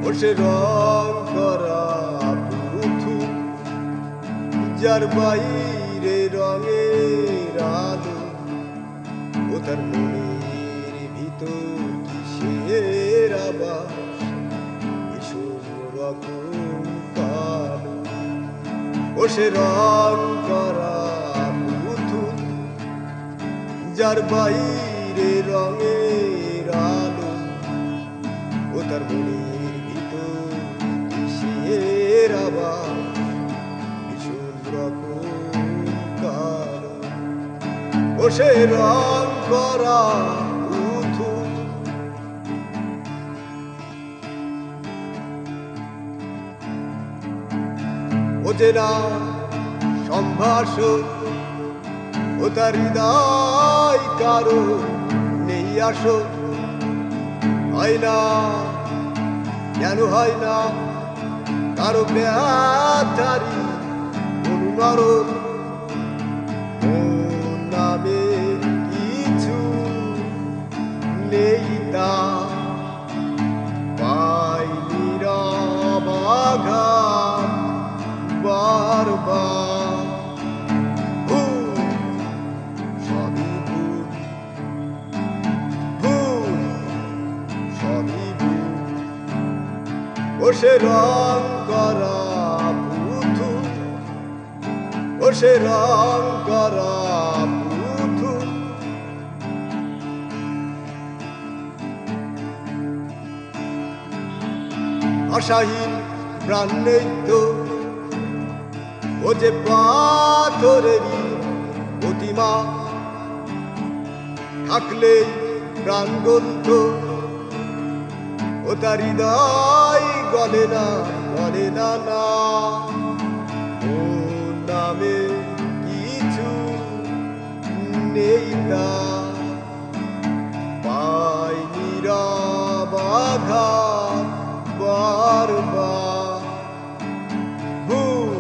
ও সে রং করা পুতুল যার বাইরে রঙের আলো ও তার মনের ভিতর কিসের আবার ভীষণ রকম কালো ও সে রং করা পুতুল যার বাইরে রঙের আলো ও তার মনের ভিতর কিসের আবার ভীষণ রকম কালো ও সে রং করা পুতুল ও যে না সম্ভাষণ ও তার হৃদয় কারো নেই আসো হয় না কেন হয় না কারো ব্যাধারি অনুমরণ মন নামে কিছু নেই তা পাই নীরব আঘাত বারবার সবই ভুল সবই ভুল ও সে রং করা পুতুল ও সে রং করা পুতুল আশাহীন প্রাণ নেই তো ও যে পাথরেরই প্রতিমা থাকলেই প্রাণ গ্রন্থ ও তার হৃদয় গলে না না ওর নামে কিছু নেই তা পাই নীরব আঘাত বারবার ভুল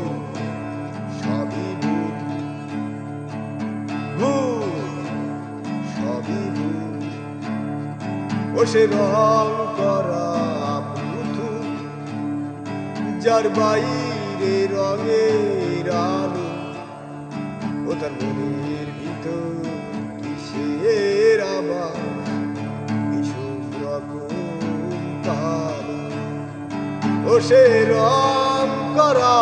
সবই ভুল সবই ভুল ও সে রং করা পুতুল যার বাইরে রঙের আলো ও তার মনের ভিতর কিসের আবার ভীষণ রকম কালো ও সে রং করা